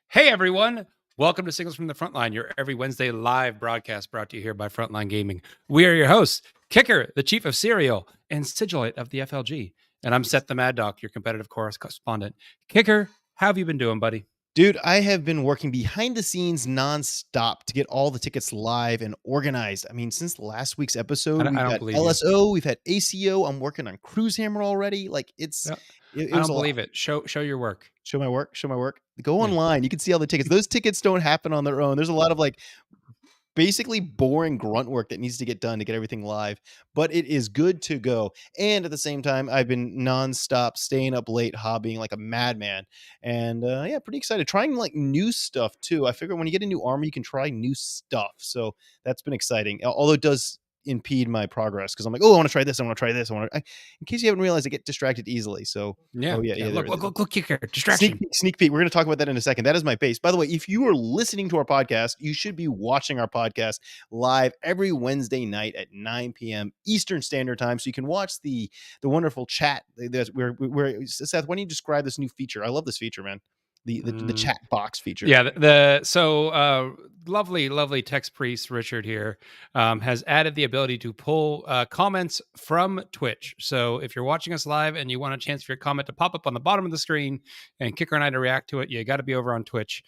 Hey everyone, welcome to Signals from the Frontline, your every Wednesday live broadcast brought to you here by Frontline Gaming. We are your hosts, Kicker, the Chief of Serial, and Sigilite of the FLG. And I'm Seth the Mad Doc, your competitive correspondent. Kicker, how have you been doing, buddy? Dude, I have been working behind the scenes nonstop to get all the tickets live and organized. I mean, since last week's episode, I we've don't got believe you. LSO, we've had ACO. I'm working on Cruise Hammer already. Like No, it I was don't a lot. believe it. Show your work. Show my work. Show my work. Go Yeah. online. You can see all the tickets. Those tickets don't happen on their own. There's a lot of basically boring grunt work that needs to get done to get everything live, but it is good to go. And at the same time, I've been nonstop staying up late, hobbying like a madman. And yeah, pretty excited. Trying like new stuff too. I figure when you get a new armor, you can try new stuff. So that's been exciting. Although it does impede my progress because I'm like, oh, I want to try this. I want to try this. In case you haven't realized, I get distracted easily. So, Yeah. oh yeah, Yeah. there it is. Look, Kicker. Distraction. Sneak peek. We're going to talk about that in a second. That is my base. By the way, if you are listening to our podcast, you should be watching our podcast live every Wednesday night at 9 p.m. Eastern Standard Time. So you can watch the wonderful chat. Where Seth, why don't you describe this new feature? I love this feature, man. The chat box feature. Yeah, lovely text priest Richard here has added the ability to pull comments from Twitch. So if you're watching us live and you want a chance for your comment to pop up on the bottom of the screen and Kicker and I to react to it, you got to be over on Twitch.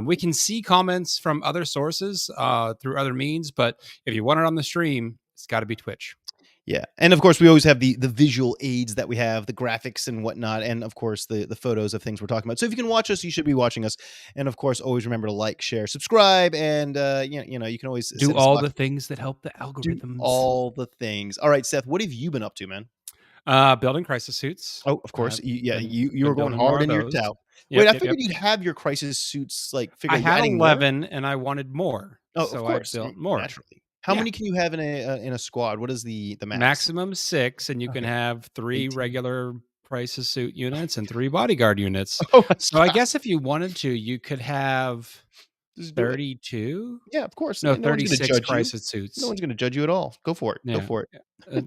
We can see comments from other sources through other means, but if you want it on the stream, it's got to be Twitch. Yeah, and of course we always have the visual aids that we have, the graphics and whatnot, and of course the photos of things we're talking about. So if you can watch us, you should be watching us. And of course, always remember to like, share, subscribe, and you know you can always Do all the things that help the algorithms. do all the things. All right, Seth, what have you been up to, man? Building crisis suits. Oh, of course, you were going building more hard of in your those. Tau. Wait, Yep, I yep, figured yep. you'd have your crisis suits like I figured out had adding more. 11 and I wanted more. Oh, So of course, I built more. naturally. How Yeah. many can you have in a squad? What is the max? Maximum 6, and you can Okay. have 3 18. regular crisis suit units and 3 bodyguard units. Oh my So I God. guess if you wanted to, you could have Just do it. 32? Yeah, of course. No, No one's gonna 36 judge you. crisis No suits. one's gonna judge you at all. Go for it. Go Yeah. for it.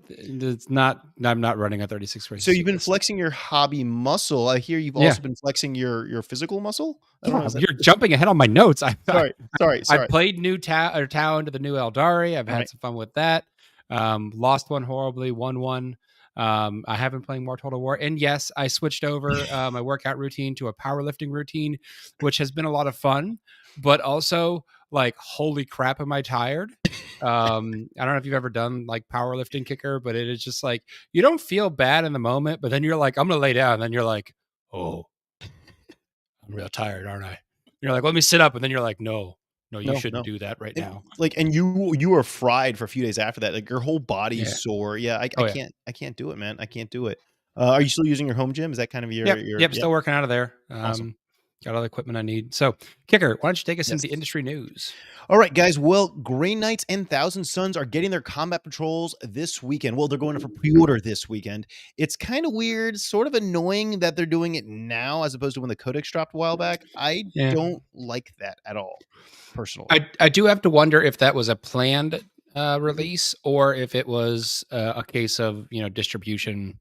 It's not. I'm not running a 36 crisis So suit you've been this week. flexing your hobby muscle. I hear you've Yeah. also been flexing your physical muscle? I don't know. Yeah, Is that you're jumping ahead on my notes. sorry. I played new Tau into the new Eldari. I've had Right. some fun with that. Lost one horribly, won one. I have been playing more Total War. And yes, I switched over my workout routine to a powerlifting routine, which has been a lot of fun, but also like, holy crap, am I tired? I don't know if you've ever done like powerlifting, Kicker, but it is just like, you don't feel bad in the moment, but then you're like, I'm going to lay down. And then you're like, oh, I'm real tired, aren't I? You're like, let me sit up. And then you're like, no, you shouldn't do that right now. And you were fried for a few days after that. Like your whole body's Yeah. sore. Yeah, I Oh, yeah. can't do it, man. I can't do it. Are you still using your home gym? Is that kind of your Yep, still working out of there. Awesome. Got all the equipment I need. So, Kicker, why don't you take us Yes. into the industry news? All right, guys. Well, Grey Knights and Thousand Suns are getting their combat patrols this weekend. Well, they're going for pre-order this weekend. It's kind of weird, sort of annoying that they're doing it now as opposed to when the codex dropped a while back. I don't like that at all, personally. I do have to wonder if that was a planned release or if it was a case of, distribution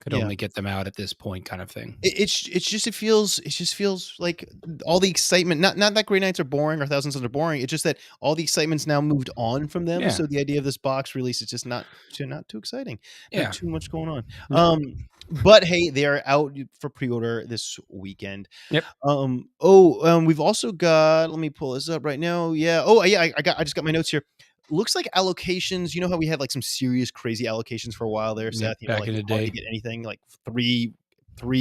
could only get them out at this point kind of thing. It just feels like all the excitement. Not that Grey Knights are boring or Thousand Suns are boring. It's just that all the excitement's now moved on from them. Yeah. So the idea of this box release is just not too exciting. Yeah. Not too much going on. But hey, they are out for pre-order this weekend. Yep. We've also got. Let me pull this up right now. Yeah. Oh yeah. I just got my notes here. Looks like allocations. You know how we had like some serious crazy allocations for a while there, Seth. Back in the day, to get anything like three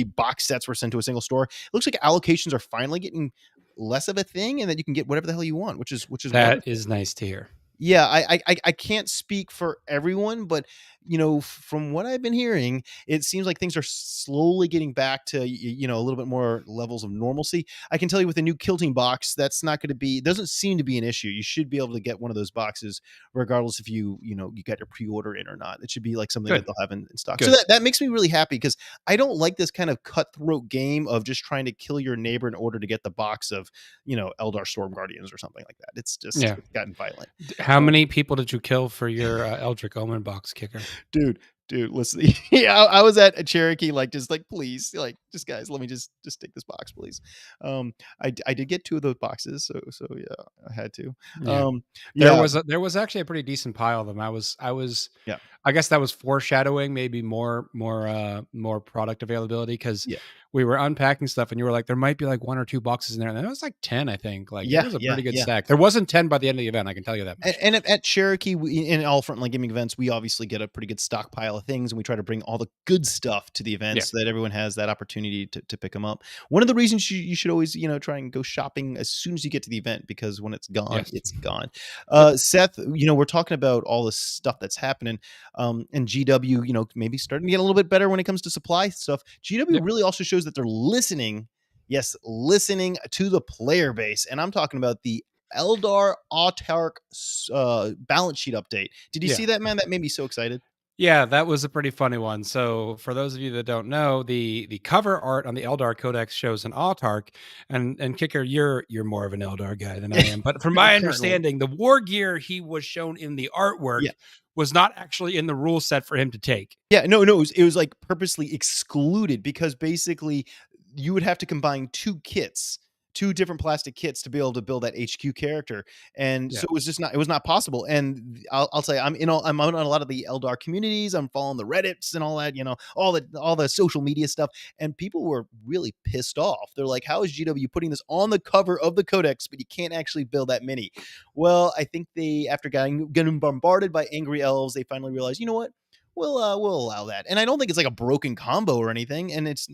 box sets were sent to a single store. It looks like allocations are finally getting less of a thing, and that you can get whatever the hell you want, which is that is nice to hear. Yeah, I can't speak for everyone, but from what I've been hearing, it seems like things are slowly getting back to a little bit more levels of normalcy. I can tell you with the new Kilting box, that's not going to be doesn't seem to be an issue. You should be able to get one of those boxes regardless if you got your pre-order in or not. It should be like something that they'll have in stock. Good. So that makes me really happy because I don't like this kind of cutthroat game of just trying to kill your neighbor in order to get the box of Eldar Storm Guardians or something like that. It's just it's gotten violent. How many people did you kill for your Eldritch Omen box, Kicker? Dude, Dude, listen, yeah, I was at a Cherokee, like, just like, please, like, just guys, let me just take this box, please. I did get 2 of those boxes, so yeah, I had to. Yeah. Um, yeah, There was actually a pretty decent pile of them. I was yeah, I guess that was foreshadowing maybe more product availability because yeah, we were unpacking stuff and you were like, there might be like 1 or 2 boxes in there. And it was like 10, I think. Like it yeah, was a yeah, pretty good yeah. stack. There wasn't 10 by the end of the event, I can tell you that much. And at Cherokee, in all Frontline gaming events, we obviously get a pretty good stockpile of things, and we try to bring all the good stuff to the Yeah. events so that everyone has that opportunity to pick them up. One of the reasons you should always, try and go shopping as soon as you get to the event, because when it's gone, Yes. it's gone. Yep. Seth, we're talking about all this stuff that's happening, and GW, maybe starting to get a little bit better when it comes to supply stuff. GW Yep. really also shows that they're listening. Yes, listening to the player base, and I'm talking about the Eldar Autarch balance sheet update. Did you Yeah. see that, man? That made me so excited. Yeah, that was a pretty funny one. So, for those of you that don't know, the cover art on the Eldar Codex shows an Autarch, and Kicker, you're more of an Eldar guy than I am. But from my Apparently. understanding, the war gear he was shown in the artwork Yeah. was not actually in the rule set for him to take. Yeah, no, it was, like, purposely excluded because basically you would have to combine 2 kits, 2 different plastic kits to be able to build that HQ character, and Yeah. so it was not possible, and I'll say I'm on a lot of the Eldar communities, I'm following the Reddits and all that, all the social media stuff, and people were really pissed off. They're like, "How is GW putting this on the cover of the codex, but you can't actually build that mini?" Well, I think they, after getting bombarded by angry elves, they finally realized, "You know what? We'll allow that." And I don't think it's like a broken combo or anything. And it's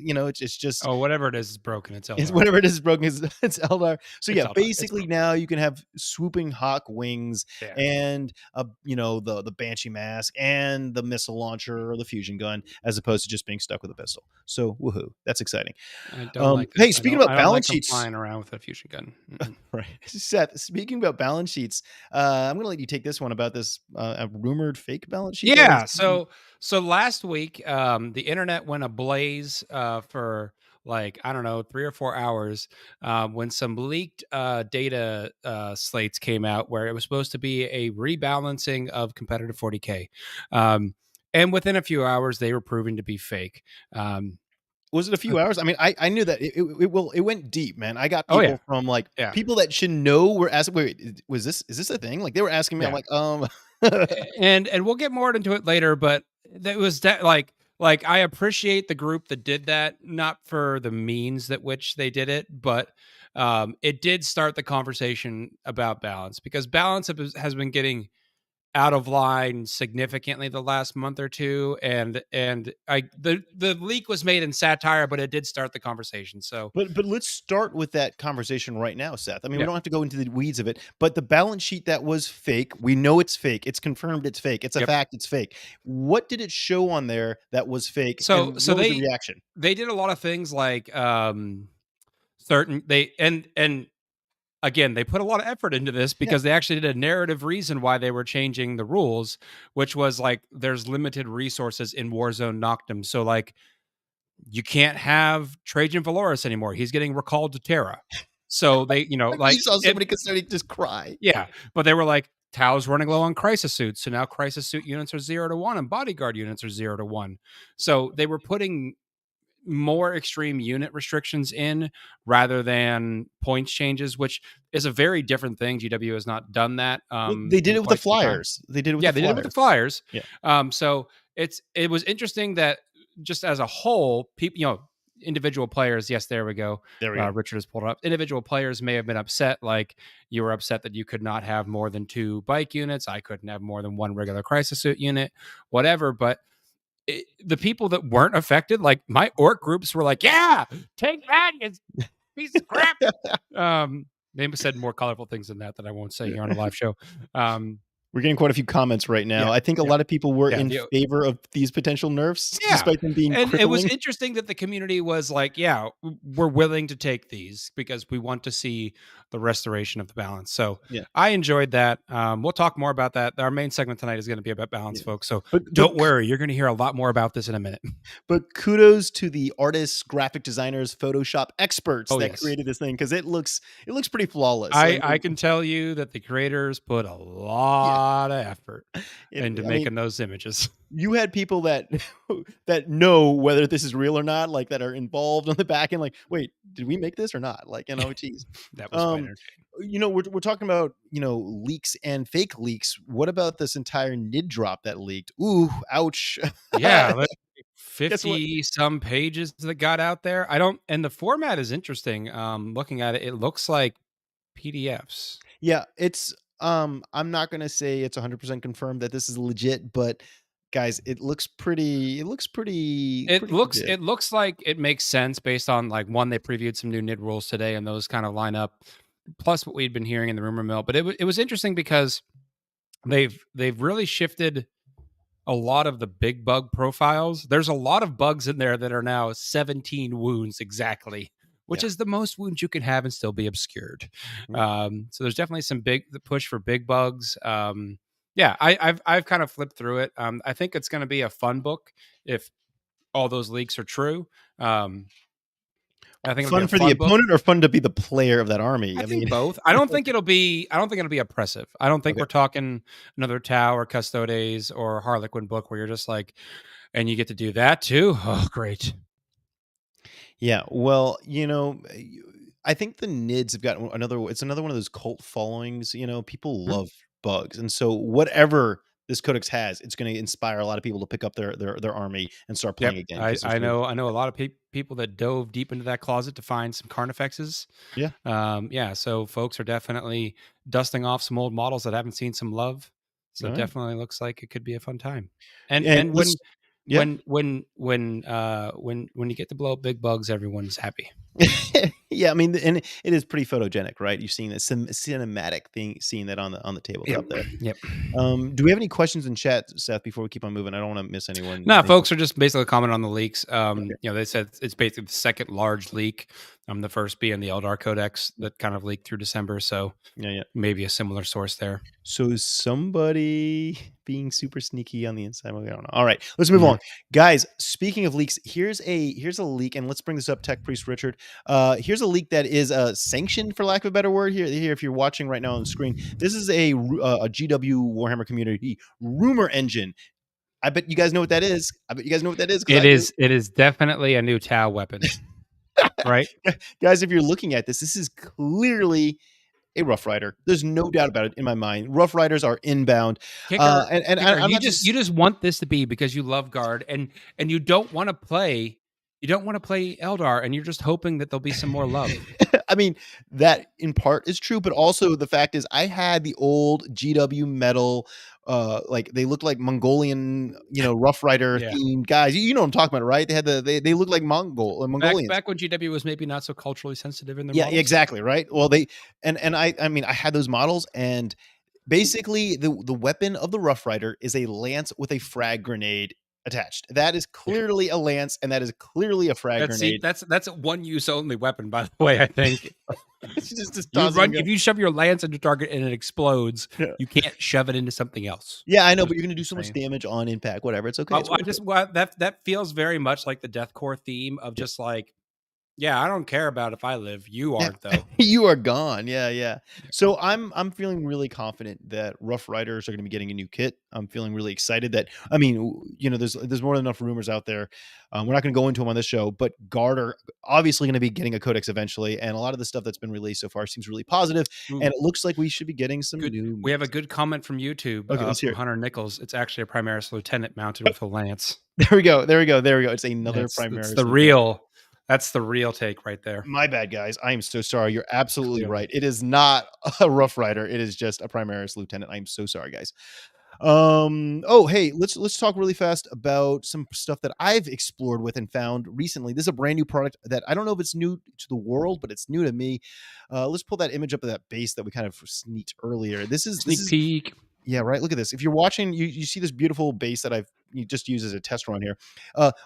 just Oh, whatever it is broken. It's it's Eldar. whatever it is broken is it's Eldar. So It's yeah, Eldar. It's basically broken. now you can have swooping hawk wings Yeah. and the banshee mask and the missile launcher or the fusion gun, as opposed to just being stuck with a pistol. So woohoo, that's exciting. I don't like Hey, I speaking don't about I don't like balance him sheets, flying around with a fusion gun. Mm-mm. right? Seth, speaking about balance sheets, I'm gonna let you take this one about this a rumored fake balance sheet that was. Yeah. So last week, the internet went ablaze for like I don't know 3 or 4 hours when some leaked data slates came out where it was supposed to be a rebalancing of competitive 40K, and within a few hours they were proving to be fake. Um, Was it a uh, few hours? I mean, I knew that it went deep, man. I got oh yeah, people from, like, yeah. people that should know were asking, "Wait, is this a thing?" Like, they were asking me, I'm Yeah. like, And we'll get more into it later, but that was that like I appreciate the group that did that, not for the means that which they did it, but it did start the conversation about balance because balance has been getting out of line significantly the last month or two, and I the leak was made in satire, but it did start the conversation. So But let's start with that conversation right now, Seth. I mean, we yeah, don't have to go into the weeds of it, but the balance sheet that was fake, we know it's fake. It's confirmed it's fake. It's a yep. fact it's fake. What did it show on there that was fake, So and so what was the they reaction? they did a lot of things like certain they and again, they put a lot of effort into this Yeah. because they actually did a narrative reason why they were changing the rules, which was like there's limited resources in Warzone Noctum. So like you can't have Trajan Valoris anymore. He's getting recalled to Terra. So they, You like saw it somebody starting to just cry. yeah, but they were like Tao's running low on crisis suits. So now crisis suit units are 0 to 1 and bodyguard units are 0 to 1. So they were putting more extreme unit restrictions in rather than points changes, which is a very different thing. GW has not done that Well, they did in it with the quite some time. flyers. They did it with Yeah, the they did it with the flyers. Flyers. Yeah. So it was interesting that just as a whole, people, individual players. Yes, there we go. There we go. Richard has pulled it up. Individual players may have been upset, like you were upset that you could not have more than 2 bike units. I couldn't have more than 1 regular crisis suit unit, whatever. But the people that weren't affected, like my orc groups were like, yeah, take that, you piece of crap. They said more colorful things than that I won't say here on a live show. Um, We're getting quite a few comments right now. yeah, I think a yeah, lot of people were yeah, in favor of these potential nerfs yeah. despite them being And it was crippling. interesting that the community was like, yeah, we're willing to take these because we want to see the restoration of the balance. So Yeah, I enjoyed that. We'll talk more about that. Our main segment tonight is going to be about balance, yeah. folks. So But but don't worry, you're going to hear a lot more about this in a minute. but kudos to the artists, graphic designers, Photoshop experts Oh that yes. created this thing because it looks pretty flawless. I can tell you that the creators put a Yeah. lot of effort into I mean, making those images. you had people that that know whether this is real or not, like, that are involved on the back end, like, "Wait, did we make this or not?" Like, geez. That was quite Um, entertaining. we're talking about, leaks and fake leaks. What about this entire NID drop that leaked? Ooh, ouch. Yeah, like Guess what? 50 some pages that got out there. I don't and the format is interesting. Looking at it, it looks like PDFs. Yeah, I'm not gonna say it's 100% confirmed that this is legit, but guys, it looks pretty legit. It looks like it makes sense based on like one, they previewed some new NID rules today, and those kind of line up. Plus, what we'd been hearing in the rumor mill, but it was interesting because they've really shifted a lot of the big bug profiles. There's a lot of bugs in there that are now 17 wounds exactly, which Yeah. is the most wounds you can have and still be obscured. Mm. So there's definitely the push for big bugs. Yeah, I've kind of flipped through it. I think it's going to be a fun book if all those leaks are true. I think it'll be Fun a for the fun book. opponent or fun to be the player of that army? I I mean, think both. I don't think it'll be. I don't think it'll be oppressive. I don't think okay. we're talking another Tau or Custodes or Harlequin book where you're just like, and you get to do that too. Oh, great. Yeah, well, I think the NIDS have got it's another one of those cult followings, people Mhm. love bugs. And so whatever this codex has, it's going to inspire a lot of people to pick up their army and start Yep. playing again I because I know I know a lot of people that dove deep into that closet to find some Carnifexes. yeah, Yeah, so folks are definitely dusting off some old models that haven't seen some love. So all it right. definitely looks like it could be a fun time. And And let's yeah. when you get to blow up big bugs, everyone's happy. Yeah, I mean, and it is pretty photogenic, right? You're seeing that some cinematic thing, seeing that on the Yep. tabletop there. Yep. Do we have any questions in chat, Seth, before we keep on moving? I don't want to miss No, anything. folks are just basically commenting on the leaks. Okay. They said it's basically the second large leak. The first being the Eldar Codex that kind of leaked through December. So Yeah, yeah. maybe a similar source there. So is somebody being super sneaky on the inside? Well, I don't know. All right, let's move Mhm. on, guys. Speaking of leaks, here's a leak, and let's bring this up, Tech Priest Richard. Here's a leak that is sanctioned, for lack of a better word. Here, if you're watching right now on the screen, this is a GW Warhammer Community rumor engine. I bet you guys know what that is. I bet you guys know what that is because I do. It is definitely a new Tau weapon, right? Guys, if you're looking at this is clearly a Rough Rider. There's no doubt about it in my mind. Rough Riders are inbound, Kicker, I'm not you just. just want this to be because you love guard and you don't want to play Eldar and you're just hoping that there'll be some more love. I mean, that in part is true, but also the fact is I had the old GW metal, like they looked like Mongolian, Rough Rider Yeah. themed guys. You know what I'm talking about, right? They look like Mongolians. Back when GW was maybe not so culturally sensitive in their Yeah, models. exactly, right? Well, I mean, I had those models, and basically the weapon of the Rough Rider is a lance with a frag grenade attached. That is Yeah. clearly a lance, and that is clearly a frag grenade. That's a one use only weapon, by the way, I think. It's just toss it and go. If you shove your lance into target and it explodes, Yeah. you can't shove it into something else. Yeah, I know, but Just you're gonna do so much saying. damage on impact. Whatever, it's okay. It's I worth it. just that feels very much like the deathcore theme of Yeah. just like, yeah, I don't care about if I live. You Yeah. aren't though. You are gone. Yeah, yeah. So I'm feeling really confident that Rough Riders are going to be getting a new kit. I'm feeling really excited that I mean, there's more than enough rumors out there. We're not going to go into them on this show, but Guard are obviously going to be getting a codex eventually, and a lot of the stuff that's been released so far seems really positive, Ooh, and it looks like we should be getting some good. new. We have a good comment from YouTube Okay, let's hear from it. Hunter Nichols. It's actually a Primaris Lieutenant mounted with a lance. There we go. There we go. There we go. It's another It's Primaris Lieutenant. that's the real take right there. My bad, guys. I am so sorry. You're absolutely Clearly. right. It is not a Rough Rider. It is just a Primaris Lieutenant. I'm so sorry, guys. Oh, hey, let's talk really fast about some stuff that I've explored with and found recently. This is a brand new product that I don't know if it's new to the world, but it's new to me. Let's pull that image up of that base that we kind of sneaked earlier. This Sneak is peek. yeah, right. Look at this. If you're watching, you see this beautiful base that you just used as a test run here.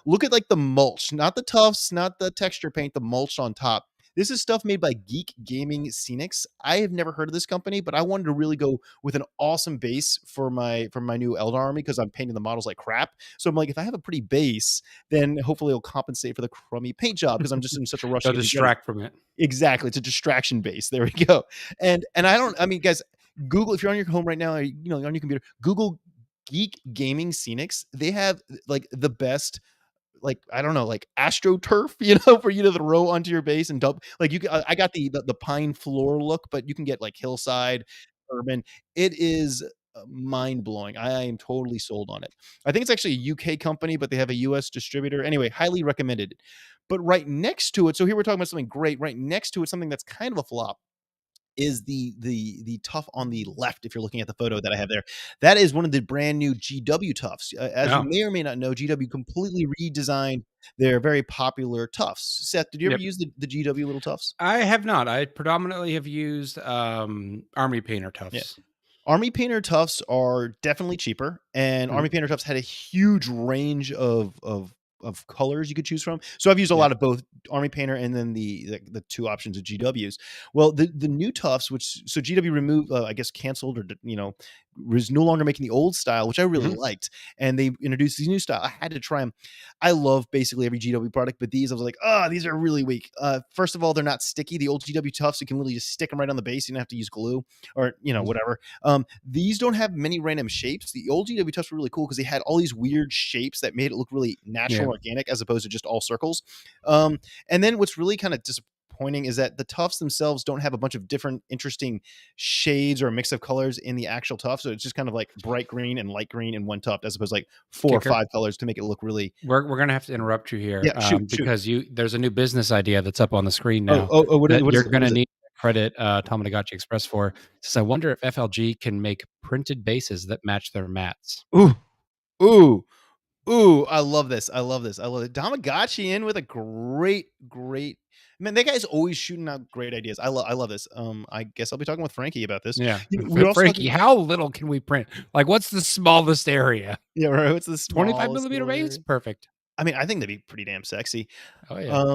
Look at like the mulch, not the tufts, not the texture paint, the mulch on top. This is stuff made by Geek Gaming Scenics. I have never heard of this company, but I wanted to really go with an awesome base for my new Eldar army because I'm painting the models like crap. So I'm like, if I have a pretty base, then hopefully it'll compensate for the crummy paint job because I'm just in such a rush to They'll get together. distract from it. Exactly. It's a distraction base. There we go. And I mean, guys, Google if you're on your home right now, or, on your computer, Google Geek Gaming Scenics. They have like the best, like, I don't know, like AstroTurf, for you to throw onto your base and dump. Like I got the pine floor look, but you can get like hillside, urban. It is mind blowing. I am totally sold on it. I think it's actually a UK company, but they have a US distributor. Anyway, highly recommended. But right next to it, so here we're talking about something great. Right next to it, something that's kind of a flop is the tough on the left. If you're looking at the photo that I have there, that is one of the brand new GW toughs. As you Oh, may or may not know, GW completely redesigned their very popular toughs. Seth, did you ever yep. use the GW little toughs? I have not. I predominantly have used Army Painter Yeah. Tufts. Army Painter Tufts are definitely cheaper, and Mhm. Army Painter Tufts had a huge range of colors you could choose from. So I've used a Yeah. lot of both Army Painter and then the two options of GWs. Well, the new Tufts, which so GW removed, I guess canceled, or was no longer making the old style, which I really Mhm. liked, and they introduced these new style. I had to try them. I love basically every GW product, but these I was like, oh, these are really weak. First of all, they're not sticky. The old GW Tufts, you can really just stick them right on the base. You don't have to use glue or whatever. These don't have many random shapes. The old GW Tufts were really cool because they had all these weird shapes that made it look really natural Yeah. and organic as opposed to just all circles. And then what's really kind of disappointing is that the Tufts themselves don't have a bunch of different interesting shades or a mix of colors in the actual Tuft. So it's just kind of like bright green and light green in one Tuft as opposed to like 4 or 5 Kicker. colors to make it look really. We're gonna have to interrupt you here Yeah, shoot. because there's a new business idea that's up on the screen Oh, now oh, oh, what is, that what you're is it? What gonna is it? need to credit Tamagotchi Express for. It says, I wonder if FLG can make printed bases that match their mats. Ooh, ooh, ooh, I love this. I love this. I love it. Tamagotchi in with a great man. That guy's always shooting out great ideas. I love this. I guess I'll be talking with Frankie about this. Yeah. We were also Frankie, talking. how little can we print? Like, what's the smallest area? Yeah, right. What's the 25 smallest millimeter little base? area? Perfect. I mean, I think that'd be pretty damn sexy. Oh yeah.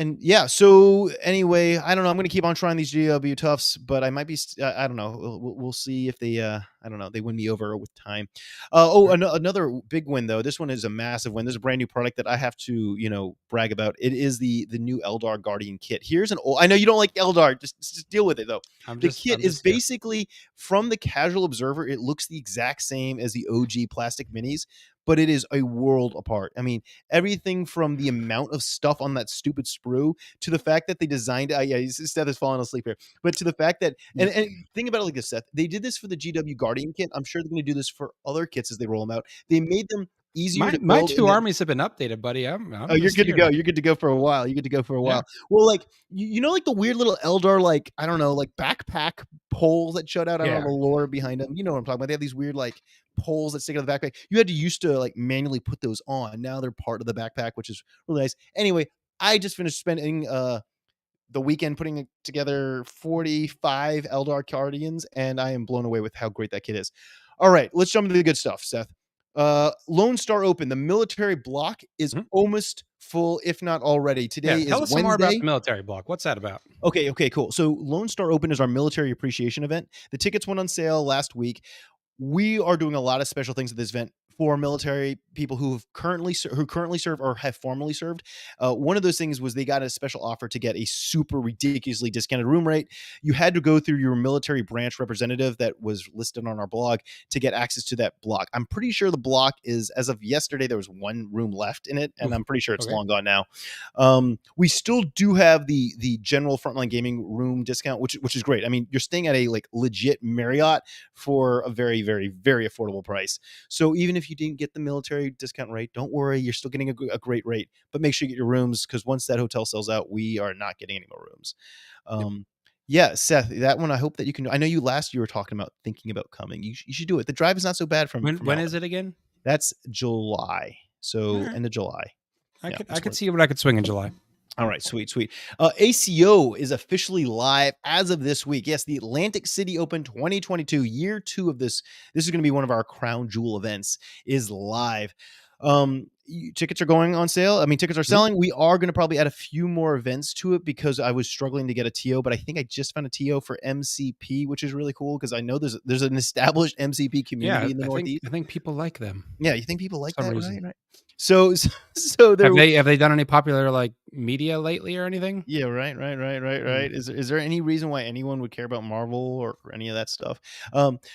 And yeah, so anyway, I don't know. I'm gonna keep on trying these GW Toughs, but I might be. I don't know. We'll see if they. I don't know. They win me over with time. Another big win though. This one is a massive win. There's a brand new product that I have to brag about. It is the new Eldar Guardian kit. Here's an old. I know you don't like Eldar. Just deal with it though. The kit I'm is just here. basically from the casual observer. It looks the exact same as the OG plastic minis, but it is a world apart. I mean, everything from the amount of stuff on that stupid sprue to the fact that they designed it. Yeah, Seth is falling asleep here. But to the fact that, and think about it like this, Seth, they did this for the GW Guardian kit. I'm sure they're going to do this for other kits as they roll them out. They made them easier to My build, two and then armies have been updated, buddy. oh, I'm you're just good to here. go. You're good to go for a while. You're good to go for a Yeah. while. Well, like like the weird little Eldar, like I don't know, like backpack poles that shut out. I don't know Yeah. the lore behind them. You know what I'm talking about? They have these weird like poles that stick out of the backpack. You had to used to like manually put those on. Now they're part of the backpack, which is really nice. Anyway, I just finished spending the weekend putting together 45 Eldar Guardians, and I am blown away with how great that kit is. All right, let's jump into the good stuff, Seth. Lone Star Open, the military block is Mhm. almost full, if not already. Yeah. Today is Tell us some more about Wednesday. the military block. What's that about? Okay, cool. So Lone Star Open is our military appreciation event. The tickets went on sale last week. We are doing a lot of special things at this event for military people who currently serve or have formerly served. One of those things was they got a special offer to get a super ridiculously discounted room rate. You had to go through your military branch representative that was listed on our blog to get access to that block. I'm pretty sure the block is, as of yesterday, there was one room left in it, and Oof. I'm pretty sure it's Okay. long gone now. We still do have the general Frontline gaming room discount, which is great. I mean, you're staying at a like legit Marriott for a very, very, very affordable price. So even if you didn't get the military discount rate, don't worry, you're still getting a great rate. But make sure you get your rooms because once that hotel sells out, we are not getting any more rooms. Yep. Yeah, Seth, that one I hope that you can. I know you were talking about thinking about coming. You should do it. The drive is not so bad from When LA. is it again? That's July, All so right. end of July. Yeah, I could see what I could swing in July. all right, sweet. ACO is officially live as of this week. Yes, the Atlantic City Open 2022, year 2 of this. This is going to be one of our crown jewel events. Is live. tickets are going on sale. I mean, tickets are Mhm. selling. We are going to probably add a few more events to it because I was struggling to get a TO, but I think I just found a TO for MCP, which is really cool because I know there's an established MCP Yeah, community in the I Northeast. think people like them Yeah, you think people for like some that, reason. right? Right. So there. Have they done any popular like media lately or anything? Yeah, right, right, right, right, Mm. right. Is there any reason why anyone would care about Marvel or any of that stuff?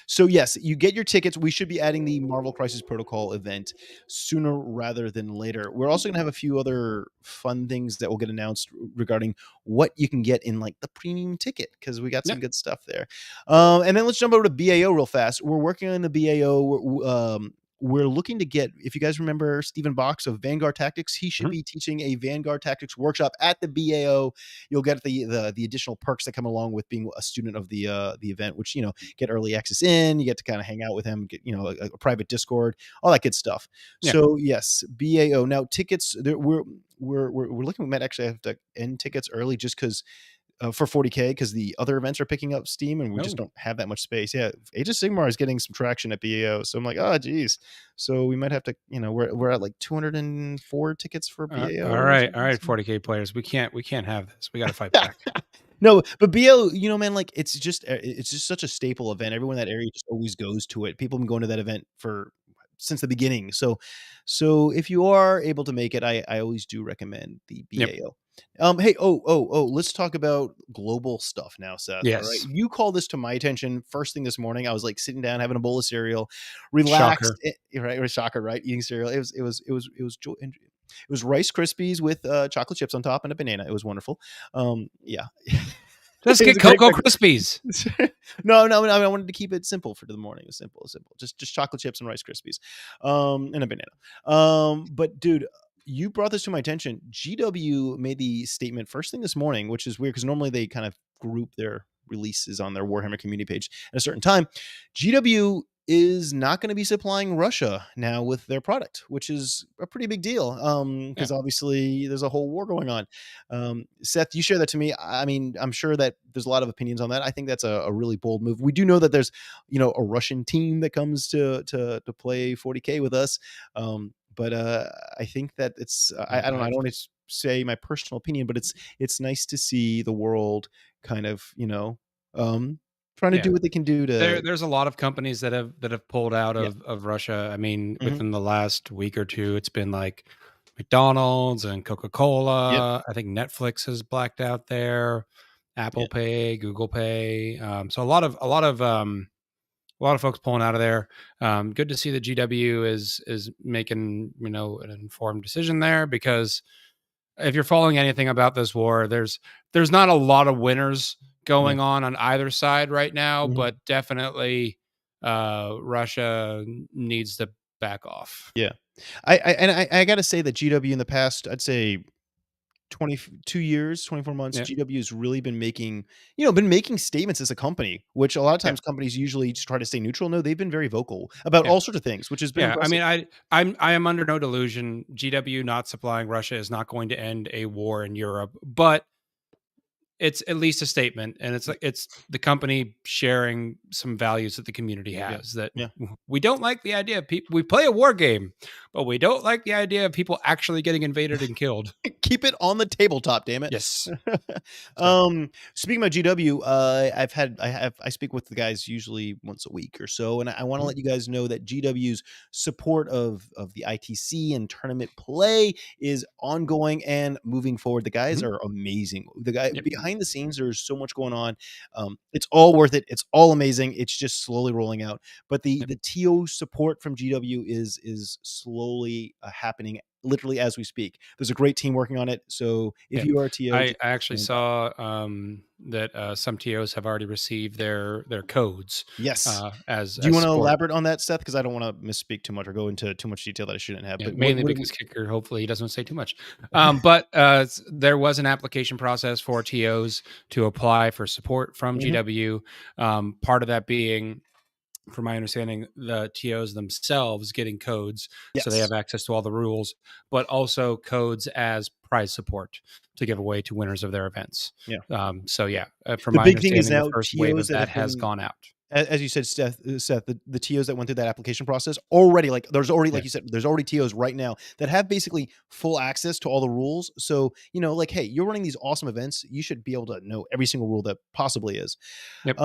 So yes, you get your tickets. We should be adding the Marvel Crisis Protocol event sooner rather than later. We're also gonna have a few other fun things that will get announced regarding what you can get in like the premium ticket because we got Yeah. some good stuff there. And then let's jump over to BAO real fast. We're working on the BAO. We're looking to get, if you guys remember Stephen Box of Vanguard Tactics, he should Mhm. be teaching a Vanguard Tactics workshop at the BAO. You'll get the additional perks that come along with being a student of the event, which get early access in, you get to kind of hang out with him, get a private Discord, all that good stuff. Yeah. So yes, BAO. Now tickets, we're looking. We might actually have to end tickets early just because for 40K because the other events are picking up steam and we just Oh. don't have that much space. Yeah, Age of Sigmar is getting some traction at BAO, so I'm like, oh geez. So we might have to, we're at like 204 tickets for BAO All or right. All something. right. 40K players. We can't have this. We got to fight back. No, but BAO, man, like it's just such a staple event. Everyone in that area just always goes to it. People have been going to that event for since the beginning. So if you are able to make it, I always do recommend the Yep. BAO. Hey, let's talk about global stuff now, Seth. All right. Yes. You called this to my attention first thing this morning. I was like sitting down having a bowl of cereal, relaxed, Shocker. right? Or shocker, right? Eating cereal. It was Rice Krispies with chocolate chips on top and a banana. It was wonderful. Yeah. Just It was get a great Cocoa breakfast. Krispies. No, I wanted to keep it simple for the morning. It was simple, simple. Just chocolate chips and Rice Krispies, and a banana. But dude, you brought this to my attention. GW made the statement first thing this morning, which is weird because normally they kind of group their releases on their Warhammer community page at a certain time. GW is not going to be supplying Russia now with their product, which is a pretty big deal. Yeah. Because obviously there's a whole war going on. Seth, you share that to me. I mean, I'm sure that there's a lot of opinions on that. I think that's a really bold move. We do know that there's, a Russian team that comes to play 40K with us. But I think that it's I don't know. I don't want to say my personal opinion, but it's nice to see the world kind of trying to Yeah. do what they can do to. There's a lot of companies that have pulled out Yeah. of Russia. I mean, Mhm. within the last week or two, it's been like McDonald's and Yep. Coca-Cola. I think Netflix has blacked out there, Yeah. Apple Pay, Google Pay. So a lot of folks pulling out of there. Good to see that GW is making an informed decision there, because if you're following anything about this war, there's not a lot of winners Yeah. going on either side right now, Mhm. but definitely Russia needs to back off. Yeah. I gotta say that GW in the past, I'd say 22 years, 24 months, Yeah, GW has really been making statements as a company, which a lot of yeah, times companies usually just try to stay neutral. No, they've been very vocal about yeah, all sorts of things, which has been yeah. I impressive. mean, I am under no delusion. GW not supplying Russia is not going to end a war in Europe, but it's at least a statement, and it's Yeah. like it's the company sharing some values that the community Yeah. has, that Yeah. we don't like the idea of people. We play a war game, but we don't like the idea of people actually getting invaded and killed. Keep it on the tabletop, damn it. Yes. So Speaking about GW, I speak with the guys usually once a week or so, and I want to mhm, let you guys know that GW's support of the ITC and tournament play is ongoing and moving forward. The guys mhm, are amazing. The guy yep, behind the scenes, there's so much going on. It's all worth it. It's all amazing. It's just slowly rolling out. But the yep, the TO support from GW is slowly happening literally as we speak. There's a great team working on it. So if yep. you are a TO, I just actually stand by. saw that some TOs have already received their codes Yes. Do you as want to support. elaborate on that, Seth? Because I don't want to misspeak too much or go into too much detail that I shouldn't have. Yeah, But mainly what because Kicker, hopefully, he doesn't say too much. But there was an application process for TOs to apply for support from Mhm. GW. Part of that being, from my understanding, the TOs themselves getting codes, so they Yes. have access to all the rules, but also codes as prize support to give away to winners of their events. Yeah. So yeah, from The my big thing is understanding, the now first wave TOs of that that have has been gone out. as you said, Seth, the TOs that went through that application process already, like there's already, like Yeah. you said, there's already TOs right now that have basically full access to all the rules. So, like, hey, you're running these awesome events. You should be able to know every single rule that possibly is. Yep.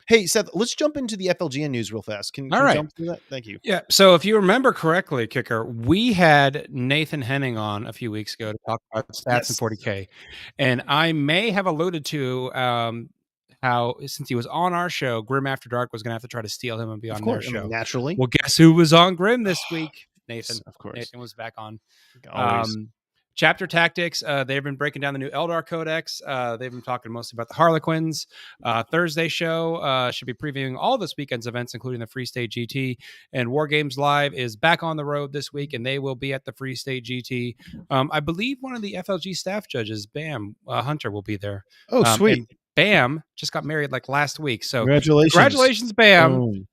Hey, Seth, let's jump into the FLGN news real fast. Can All you right. jump through that? Thank you. Yeah. So if you remember correctly, Kicker, we had Nathan Henning on a few weeks ago to talk about stats in 40K. And I may have alluded to how, since he was on our show, Grim After Dark was going to have to try to steal him and be Of on course, their show. naturally. Well, guess who was on Grim this week? Nathan. Of course. Nathan was back on. Always. Chapter Tactics, they've been breaking down the new Eldar Codex. They've been talking mostly about the Harlequins. Thursday show should be previewing all this weekend's events, including the Free State GT. And War Games Live is back on the road this week, and they will be at the Free State GT. I believe one of the FLG staff judges, Bam Hunter, will be there. Oh, sweet. And Bam just got married like last week. So congratulations, Bam. Boom.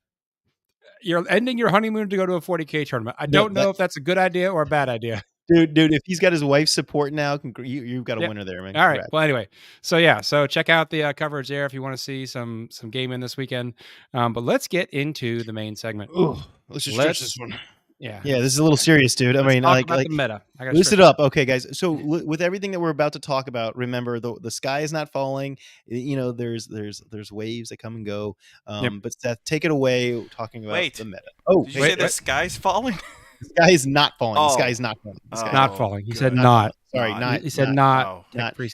You're ending your honeymoon to go to a 40K tournament. I don't know if that's a good idea or a bad idea. Dude, if he's got his wife's support now, you've got a winner there, man. All right. Well, anyway, so check out the coverage there if you want to see some gaming this weekend. But let's get into the main segment. Ooh, let's just stretch this one. Yeah, this is a little serious, dude. I mean, talk about the meta. List it up, okay, guys. So with everything that we're about to talk about, remember the sky is not falling. There's waves that come and go. But Seth, take it away, talking about the meta. Oh, did you say the sky's falling? The sky is not falling. The sky is not falling. Not falling. He said not. Sorry, not. He said not.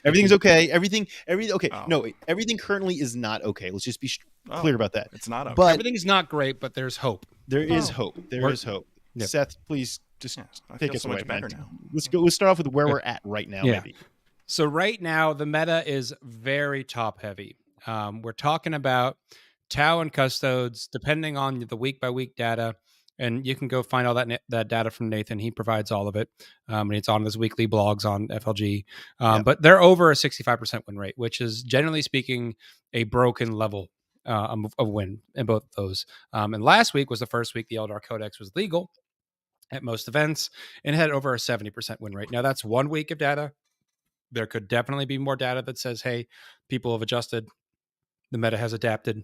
Everything's okay. Everything. Okay. No, everything currently is not okay. Let's just be clear about that. It's not okay. But everything's not great, but there's hope. There is hope. There is hope. Yep. Seth, please just take us so away, much better man. now. Let's start off with where we're at right now, maybe. So right now, the meta is very top heavy. We're talking about Tau and Custodes, depending on the week-by-week data. And you can go find all that data from Nathan. He provides all of it. And it's on his weekly blogs on FLG. But they're over a 65% win rate, which is, generally speaking, a broken level of win in both of those. And last week was the first week the Eldar Codex was legal at most events and had over a 70% win rate. Now, that's 1 week of data. There could definitely be more data that says, hey, people have adjusted. The meta has adapted.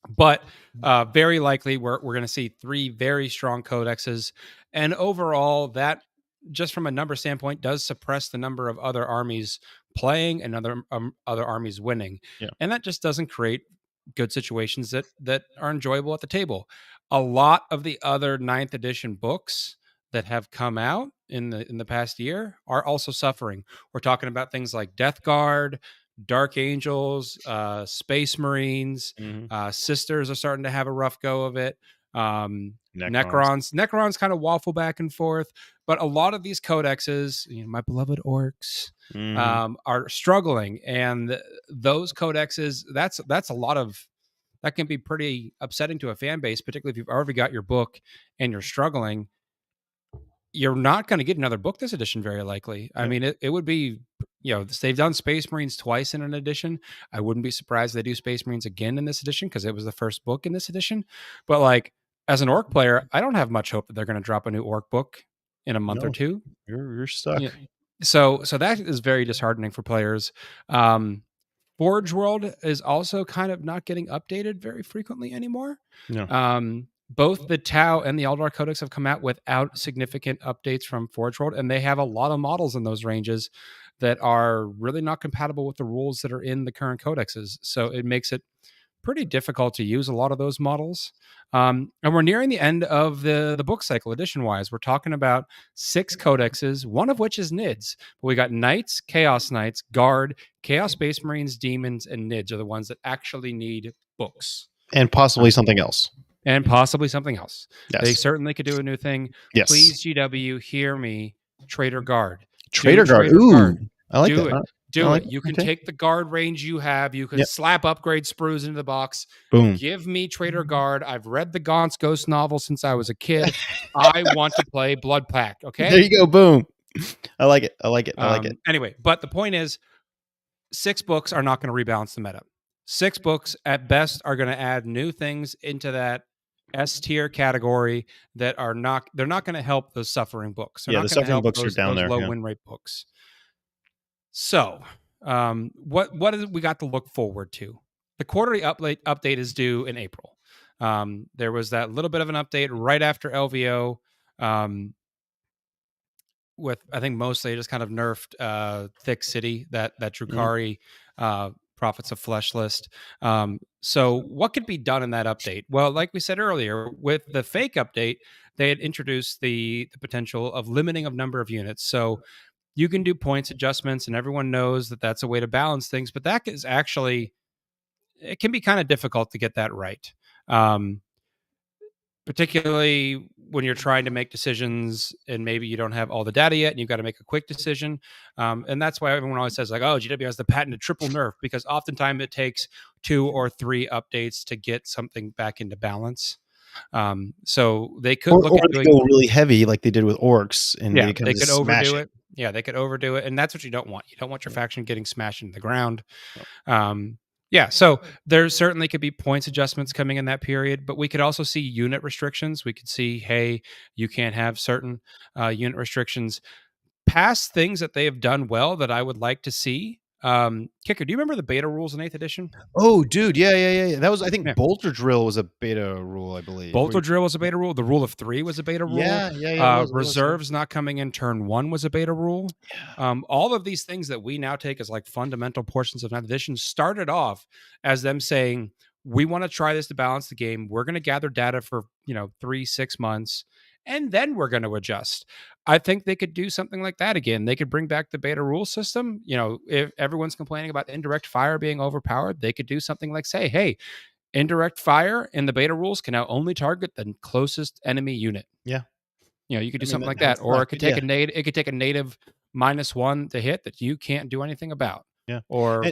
But very likely we're going to see 3 very strong codexes. And overall, that, just from a number standpoint, does suppress the number of other armies playing and other armies winning. And that just doesn't create good situations that are enjoyable at the table. A lot of the other 9th edition books that have come out in the past year are also suffering. We're talking about things like Death Guard, Dark Angels, Space Marines, Sisters are starting to have a rough go of it. Necrons kind of waffle back and forth, but a lot of these codexes, my beloved orcs, are struggling, and those codexes, that's a lot of that can be pretty upsetting to a fan base, particularly if you've already got your book and you're struggling. You're not going to get another book this edition, very likely. I mean, it would be, they've done Space Marines twice in an edition. I wouldn't be surprised if they do Space Marines again in this edition, because it was the first book in this edition. But like, as an orc player, I don't have much hope that they're going to drop a new orc book in a month or two. You're stuck. So that is very disheartening for players. Forge World is also kind of not getting updated very frequently anymore. Both the Tau and the Eldar Codex have come out without significant updates from Forge World, and they have a lot of models in those ranges that are really not compatible with the rules that are in the current codexes. So it makes it pretty difficult to use a lot of those models. And we're nearing the end of the book cycle edition-wise. We're talking about 6 codexes, one of which is NIDS. But we got Knights, Chaos Knights, Guard, Chaos Space Marines, Demons, and NIDS are the ones that actually need books. And possibly something else. Yes. They certainly could do a new thing. Yes. Please, GW, hear me. Traitor Guard. Traitor Guard. Ooh, I like that. Do it. You can take the guard range you have. You can slap upgrade sprues into the box. Boom. Give me Traitor Guard. I've read the Gaunt's Ghost novel since I was a kid. I want to play Blood Pact. Okay. There you go. Boom. I like it. Anyway, but the point is, 6 books are not going to rebalance the meta. 6 books at best are going to add new things into that S tier category that are not. They're not going to help those suffering books. They're not the gonna suffering help books are down there. Low win rate books. So, what is we got to look forward to The quarterly update is due in April. There was that little bit of an update right after LVO. With I think mostly just kind of nerfed Thick City, that Drukhari Prophets of Flesh list. So what could be done in that update? Well, like we said earlier, with the fake update, they had introduced the potential of limiting of number of units. So you can do points adjustments, and everyone knows that that's a way to balance things. But that is actually, it can be kind of difficult to get that right. Particularly when you're trying to make decisions and maybe you don't have all the data yet and you've got to make a quick decision. And that's why everyone always says, like, oh, GW has the patented triple nerf, because oftentimes it takes 2 or 3 updates to get something back into balance. So they could look at doing, go really heavy like they did with orcs, and they could overdo it. Yeah, they could overdo it. And that's what you don't want. You don't want your faction getting smashed into the ground. Yeah, so there certainly could be points adjustments coming in that period, but we could also see unit restrictions. We could see, hey, you can't have certain unit restrictions. Past things that they have done well that I would like to see. Kicker, do you remember the beta rules in 8th edition? Oh, dude, yeah. That was, I think, Yeah. Bolter Drill was a beta rule, I believe. Bolter Drill was a beta rule. The Rule of 3 was a beta rule. Yeah. Reserves not coming in turn 1 was a beta rule. All of these things that we now take as like fundamental portions of 9th edition started off as them saying, we want to try this to balance the game. We're going to gather data for 3-6 months, and then we're going to adjust. I think they could do something like that again. They could bring back the beta rule system. If everyone's complaining about indirect fire being overpowered, they could do something like say, hey, indirect fire in the beta rules can now only target the closest enemy unit. Yeah. You could do something like that. Or it could take a native -1 to hit that you can't do anything about. Yeah. Or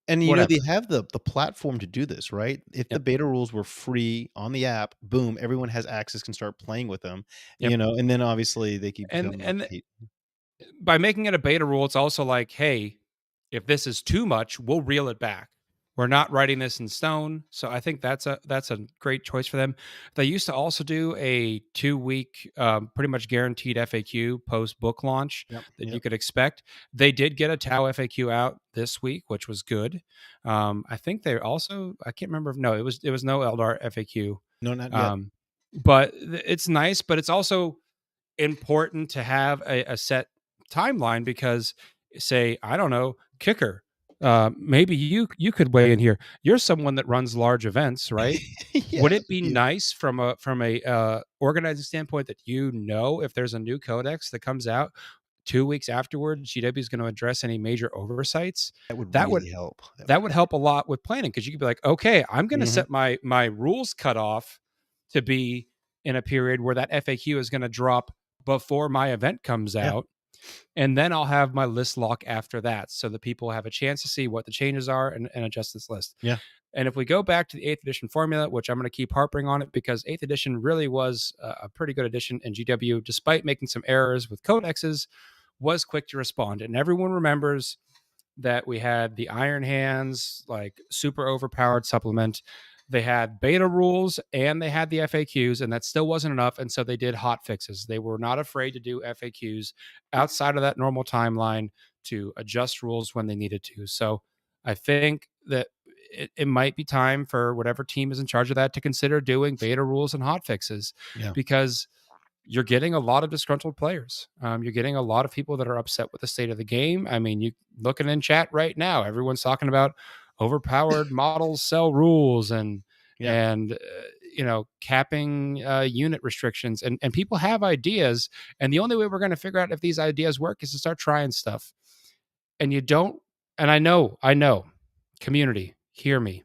and they have the platform to do this, right? If the beta rules were free on the app, boom, everyone has access, can start playing with them. And then obviously they keep and by making it a beta rule, it's also like, hey, if this is too much, we'll reel it back. We're not writing this in stone. So I think that's a great choice for them. They used to also do a 2-week, pretty much guaranteed FAQ post book launch that you could expect. They did get a Tau FAQ out this week, which was good. I think they also, I can't remember. No, it was no Eldar FAQ. No, not yet. But it's nice, but it's also important to have a set timeline, because say, I don't know, Kicker, maybe you could weigh in here. You're someone that runs large events, right? Would it be nice from a organizing standpoint that if there's a new codex that comes out 2 weeks afterwards, GW is going to address any major oversights? That would help. That would help a lot with planning, because you could be like, okay, I'm going to set my rules cutoff to be in a period where that FAQ is going to drop before my event comes out. And then I'll have my list lock after that, so that people have a chance to see what the changes are and adjust this list. Yeah. And if we go back to the 8th edition formula, which I'm going to keep harping on it, because 8th edition really was a pretty good edition, and GW, despite making some errors with codexes, was quick to respond. And everyone remembers that we had the Iron Hands, like super overpowered supplement. They had beta rules and they had the FAQs, and that still wasn't enough. And so they did hot fixes. They were not afraid to do FAQs outside of that normal timeline to adjust rules when they needed to. So I think that it might be time for whatever team is in charge of that to consider doing beta rules and hot fixes, because you're getting a lot of disgruntled players. You're getting a lot of people that are upset with the state of the game. I mean, you looking in chat right now, everyone's talking about overpowered models sell rules and capping unit restrictions, and people have ideas, and the only way we're going to figure out if these ideas work is to start trying stuff. And I know community, hear me,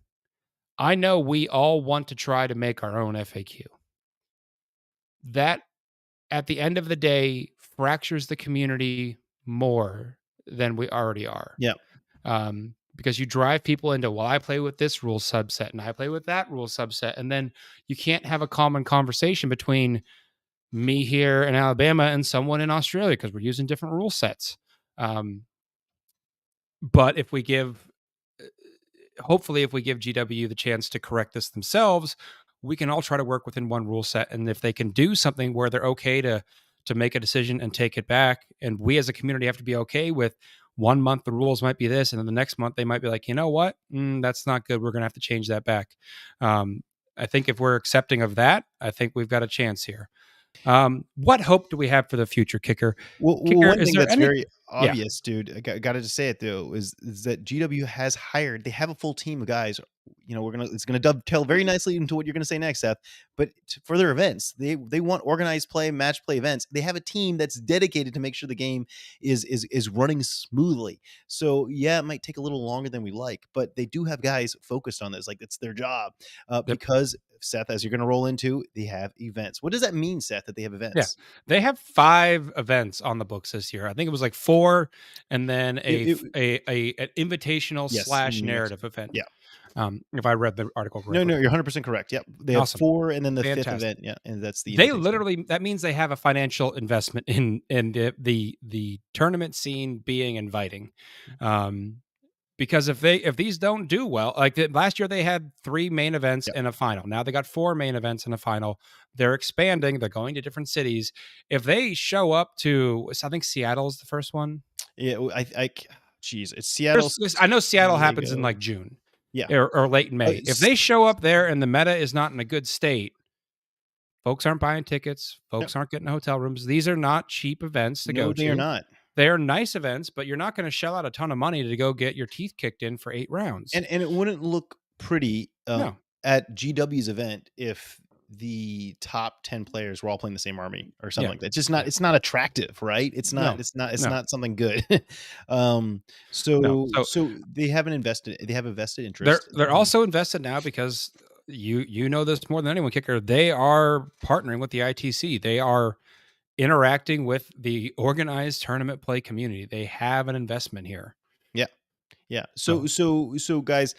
I know we all want to try to make our own FAQ. That at the end of the day fractures the community more than we already are. Because you drive people into, well, I play with this rule subset and I play with that rule subset. And then you can't have a common conversation between me here in Alabama and someone in Australia, because we're using different rule sets. But if we give GW the chance to correct this themselves, we can all try to work within one rule set. And if they can do something where they're okay to make a decision and take it back, and we as a community have to be okay with, 1 month the rules might be this, and then the next month they might be like, you know what, that's not good. We're gonna have to change that back. I think if we're accepting of that, I think we've got a chance here. What hope do we have for the future, Kicker? Well, Kicker, one is thing there that's any? very Yeah, obvious, dude, I gotta just say it though, is that GW has hired. They have a full team of guys. You know, it's gonna dovetail very nicely into what you're gonna say next, Seth. But for their events, they want organized play, match play events. They have a team that's dedicated to make sure the game is running smoothly. So yeah, it might take a little longer than we like, but they do have guys focused on this. Like it's their job. yep, Because Seth, as you're gonna roll into, they have events. What does that mean, Seth? That they have yeah. events? They have 5 events on the books this year. I think it was like 4, and then It, an invitational Yes, slash narrative event. yeah. If I read the article No, correctly. you're 100% correct. Yep. They have Awesome, 4 and then the 5th fantastic. event, yeah, and that's the They invitation. literally, that means they have a financial investment in the tournament scene being inviting. Because if these don't do well, like last year they had 3 main events Yep. and a final. Now they got 4 main events and a final. They're expanding. They're going to different cities. If they show up to, I think Seattle's the first one. Yeah, geez, it's Seattle, I know San Seattle happens in Diego. like June Yeah. or late in May. If S they show up there and the meta is not in a good state, folks aren't buying tickets. No, Folks aren't getting hotel rooms. These are not cheap events to no, go they are to. not. They are nice events, but you're not going to shell out a ton of money to go get your teeth kicked in for 8 rounds. And it wouldn't look pretty, No. at GW's event if the top 10 players were all playing the same army or something Yeah. like that. It's just not it's not attractive, right? It's No. not it's No. not something good. No. So they have a vested interest. They're also invested now because you know this more than anyone, Kicker. They are partnering with the ITC. They are interacting with the organized tournament play community. They have an investment here. Yeah. Yeah. So So guys,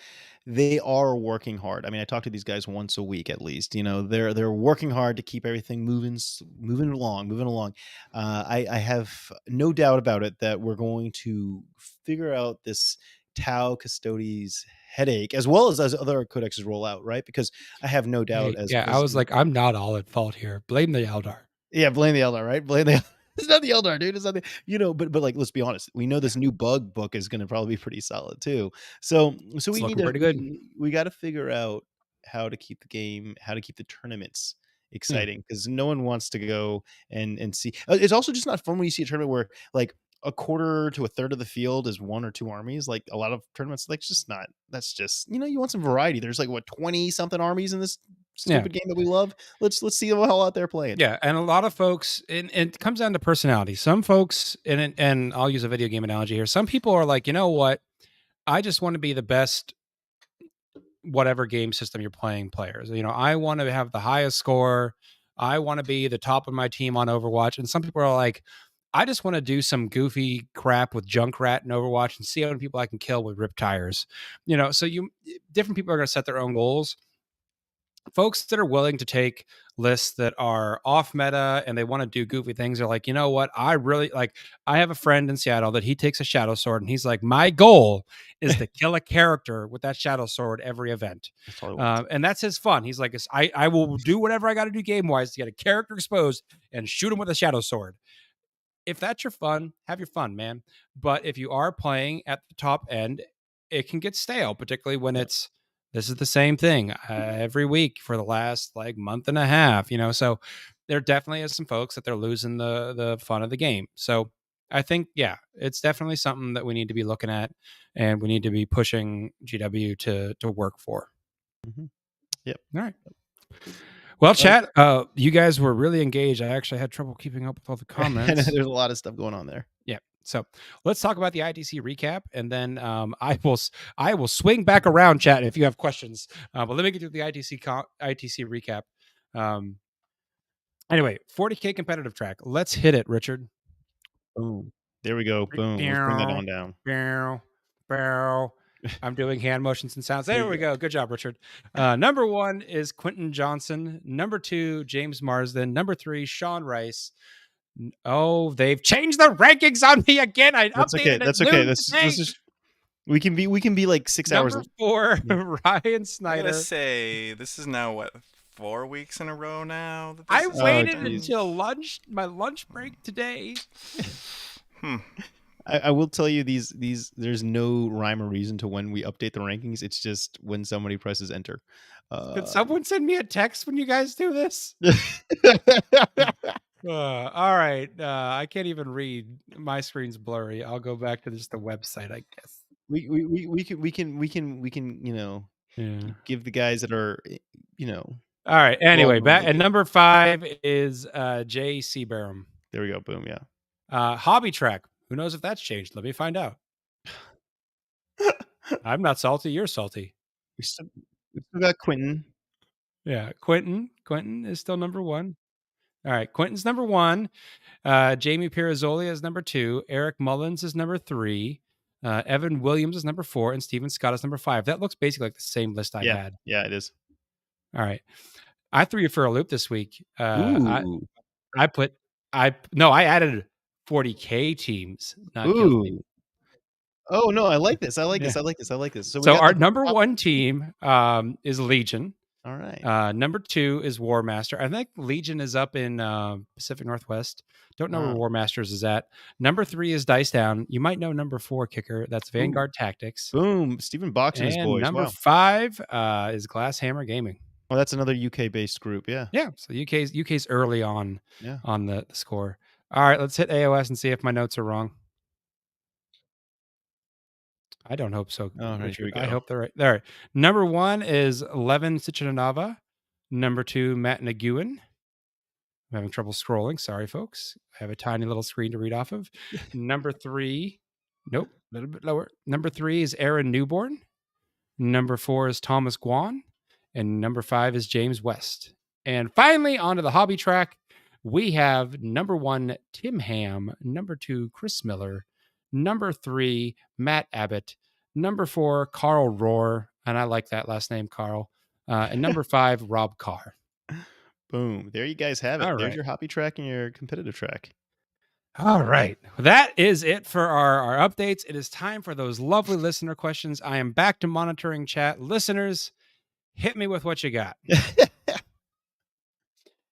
they are working hard. I mean, I talk to these guys once a week at least. You know, they're working hard to keep everything moving along. I have no doubt about it that we're going to figure out this Tau Custodes headache as well as other codexes roll out, right? Because I have no doubt hey, yeah, I was like, I'm not all at fault here. Blame the Eldar. yeah, blame the Eldar, right? Blame the it's not the Eldar, dude. It's not the but like let's be honest. We know this new bug book is going to probably be pretty solid too. So It's we need looking to pretty good. we got to figure out how to keep the game, how to keep the tournaments Yeah. exciting because no one wants to go and see. It's also just not fun when you see a tournament where like a quarter to a third of the field is 1 or 2 armies. Like a lot of tournaments, like just not. That's just you want some variety. There's like what 20 something armies in this Yeah. stupid game that we love. Let's see them all out there playing. Yeah, and a lot of folks, and it comes down to personality. Some folks, and I'll use a video game analogy here. Some people are like, you know what? I just want to be the best, whatever game system you're playing players. You know, I want to have the highest score. I want to be the top of my team on Overwatch. And some people are like, I just want to do some goofy crap with Junkrat and Overwatch and see how many people I can kill with Rip Tires. You know, so different people are going to set their own goals. Folks that are willing to take lists that are off meta and they want to do goofy things are like, you know what? I really like, I have a friend in Seattle that he takes a shadow sword and he's like, my goal is to kill a character with that shadow sword every event. That's all I want. And that's his fun. He's like, I will do whatever I got to do game wise to get a character exposed and shoot him with a shadow sword. If that's your fun, have your fun, man. But if you are playing at the top end, it can get stale, particularly when this is the same thing every week for the last like month and a half, So there definitely is some folks that they're losing the fun of the game. So I think, yeah, it's definitely something that we need to be looking at, and we need to be pushing GW to work for. Mm-hmm. Yep. All right. Well, chat, you guys were really engaged. I actually had trouble keeping up with all the comments. There's a lot of stuff going on there. Yeah. So let's talk about the ITC recap, and then I will swing back around, chat, if you have questions. But let me get to the ITC recap. Anyway, 40K competitive track. Let's hit it, Richard. Boom. There we go. Boom. Let's bring that on down. Bow. I'm doing hand motions and sounds. There we go. Good job, Richard. Number 1 is Quentin Johnson. Number 2, James Marsden. Number 3, Sean Rice. Oh, they've changed the rankings on me again. That's okay. That's okay. This is we can be like 6 hours. Number 4, Ryan Snyder. I'm gonna say this is now what 4 weeks in a row now. I waited until my lunch break today. I will tell you these there's no rhyme or reason to when we update the rankings. It's just when somebody presses enter. Could someone send me a text when you guys do this? All right. I can't even read. My screen's blurry. I'll go back to just the website, I guess. we can Yeah. give the guys that are All right. Anyway, back well, at number 5 is Jay Seabarum. there we go. Boom. Yeah. Hobby track. Who knows if that's changed? Let me find out. I'm not salty. You're salty. We still got Quentin. Yeah. Quentin is still number 1. All right. Quentin's number 1. Jamie Pirazzoli is number 2. Eric Mullins is number 3. Evan Williams is number 4. And Steven Scott is number 5. That looks basically like the same list I had. Yeah, it is. All right. I threw you for a loop this week. Ooh. I added 40K teams. Not guilty. Oh no, I like this. I like this. So our number 1 team is Legion. All right. Number 2 is War Master. I think Legion is up in Pacific Northwest. Don't know where War Masters is at. Number 3 is Dice Down. You might know number 4 kicker. That's Vanguard Tactics. Boom. Stephen Box and his boys. Number 5 is Glasshammer Gaming. Well, that's another UK based group. Yeah. Yeah. So UK's early on the score. All right, let's hit AOS and see if my notes are wrong. I don't hope so. Richard. I hope they're right. All right. Number 1 is Levin Sichanava. Number 2, Matt Nguyen. I'm having trouble scrolling. Sorry, folks. I have a tiny little screen to read off of. Number 3, nope, a little bit lower. Number 3 is Aaron Newborn. Number 4 is Thomas Guan. And number 5 is James West. And finally, onto the hobby track, we have number 1, Tim Ham. Number 2, Chris Miller. Number 3, Matt Abbott. Number 4, Carl Rohr. And I like that last name, Carl. And number 5, Rob Carr. Boom. There you guys have it. All There's right. your hobby track and your competitive track. All right. That is it for our updates. It is time for those lovely listener questions. I am back to monitoring chat. Listeners, hit me with what you got.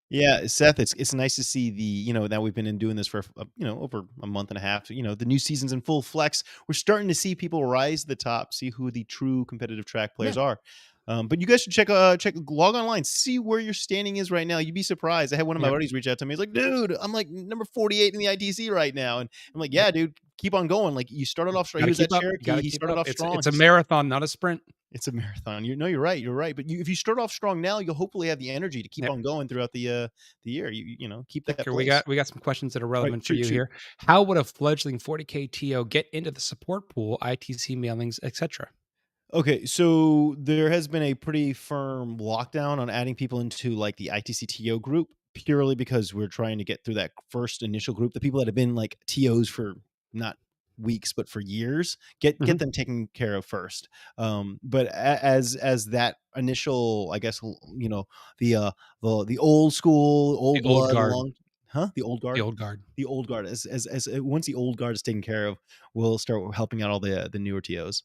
Yeah, Seth, it's nice to see the, now we've been doing this for, over a month and a half. The new season's in full flex. We're starting to see people rise to the top, see who the true competitive track players are. But you guys should check log online, see where your standing is right now. You'd be surprised. I had one of my buddies reach out to me. He's like, dude, I'm like number 48 in the ITC right now. And I'm like, yeah, dude, keep on going. Like you started off strong. He was at Cherokee. He started off strong. It's a marathon, not a sprint. It's a marathon. You're right. You're right. But if you start off strong now, you'll hopefully have the energy to keep on going throughout the year. You keep that. We got some questions that are relevant for you here. How would a fledgling 40K TO get into the support pool, ITC mailings, etc.? Okay, so there has been a pretty firm lockdown on adding people into like the ITC TO group, purely because we're trying to get through that first initial group, the people that have been like TOs for not weeks but for years, get them taken care of first. But as that initial, I guess, the old school, old blood, the old guard. As once the old guard is taken care of, we'll start helping out all the newer TOs.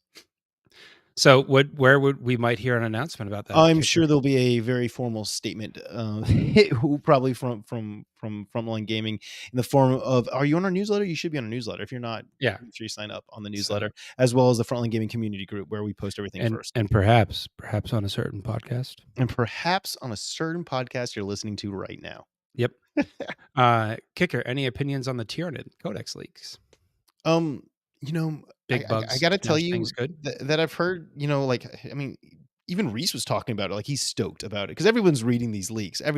So where would we might hear an announcement about that? I'm sure there'll be a very formal statement, probably from Frontline Gaming, in the form of, are you on our newsletter? You should be on our newsletter. If you're not, make sure you sign up on the newsletter, as well as the Frontline Gaming community group where we post everything first. And perhaps on a certain podcast. And perhaps on a certain podcast you're listening to right now. Yep. Kicker, any opinions on the Tyranid Codex leaks? Big bugs. I got to tell you good? that I've heard, even Reese was talking about it. Like he's stoked about it because everyone's reading these leaks. And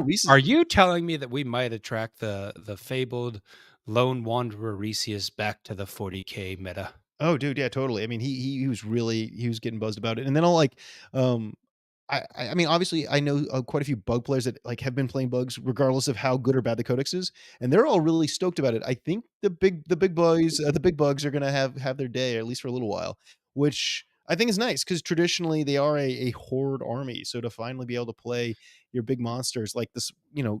Reese are you telling me that we might attract the fabled lone wanderer Reesius back to the 40K meta? Oh, dude, yeah, totally. I mean, he was getting buzzed about it, and then I mean, obviously, I know quite a few bug players that like have been playing bugs, regardless of how good or bad the codex is, and they're all really stoked about it. I think the big bugs are gonna have their day, at least for a little while, which I think is nice because traditionally they are a horde army. So to finally be able to play your big monsters like this,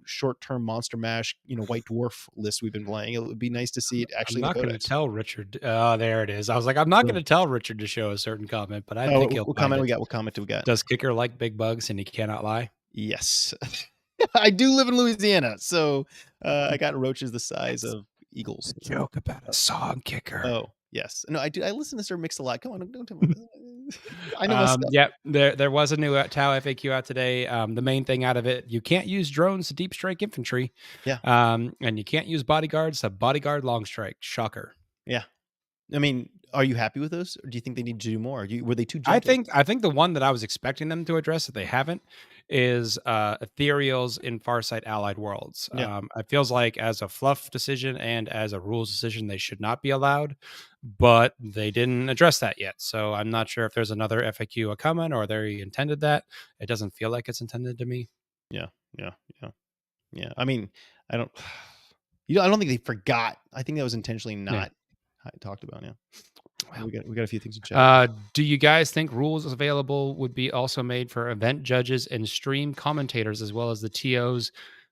short-term monster mash, white dwarf list we've been playing, it would be nice to see it actually. I'm not going to tell Richard. Oh, there it is. I was like, I'm not going to tell Richard to show a certain comment, but I think he'll. What comment do we got? Does Kicker like big bugs and he cannot lie? Yes. I do live in Louisiana, so I got roaches the size of Eagles. Joke about a song kicker. Oh, yes. No, I do. I listen to Sir Mix a lot. Come on, don't tell me. I know my stuff. Yeah, there was a new Tau FAQ out today. The main thing out of it, you can't use drones to deep strike infantry. Yeah. And you can't use bodyguards to bodyguard long strike. Shocker. Yeah. I mean, are you happy with those, or do you think they need to do more? Were they too I gentle? think the one that I was expecting them to address that they haven't is ethereals in Farsight allied worlds. Yeah. It feels like as a fluff decision and as a rules decision, they should not be allowed, but they didn't address that yet. So I'm not sure if there's another FAQ coming or they intended that. It doesn't feel like it's intended to me. Yeah. I mean, I don't. I don't think they forgot. I think that was intentionally not talked about. Yeah. Well, we got a few things to check. Do you guys think rules available would be also made for event judges and stream commentators as well as the TOs,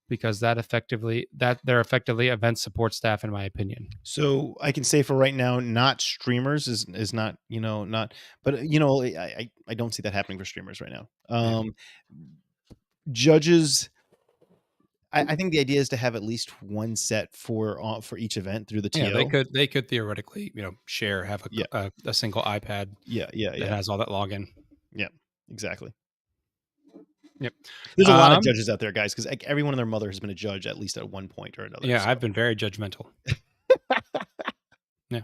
because they're effectively event support staff, in my opinion. So I can say for right now, not streamers is not not, but I don't see that happening for streamers right now. Judges. I think the idea is to have at least one set for each event through the TO. Yeah, they could theoretically, have a single iPad. Yeah. That has all that login. Yeah, exactly. Yep. There's a lot of judges out there, guys, because everyone and their mother has been a judge at least at one point or another. Yeah, so. I've been very judgmental. Yeah.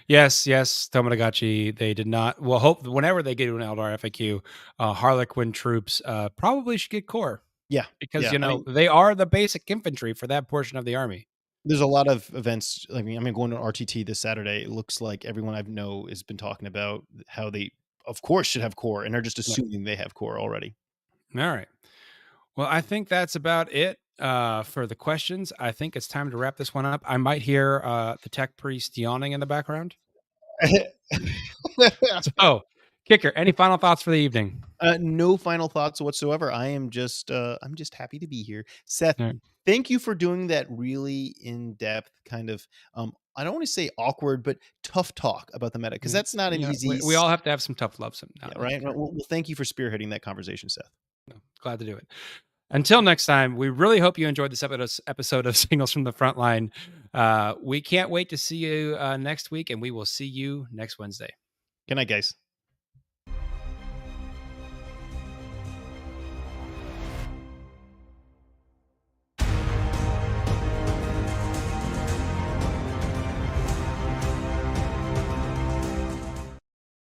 Yes, Tomodachi. They did not. Well, hope whenever they get an Eldar FAQ, Harlequin troops probably should get core. Yeah, because they are the basic infantry for that portion of the army. There's a lot of events. I mean, going to RTT this Saturday. It looks like everyone I know has been talking about how they, of course, should have core, and are just assuming they have core already. All right. Well, I think that's about it for the questions. I think it's time to wrap this one up. I might hear the tech priest yawning in the background. So, Kicker, any final thoughts for the evening? No final thoughts whatsoever. I'm just happy to be here. Seth, thank you for doing that really in-depth kind of I don't want to say awkward, but tough talk about the meta, because that's not an easy. We all have to have some tough love. Right. Well, thank you for spearheading that conversation, Seth. Glad to do it. Until next time, we really hope you enjoyed this episode of Signals from the Frontline. We can't wait to see you next week, and we will see you next Wednesday. Good night, guys.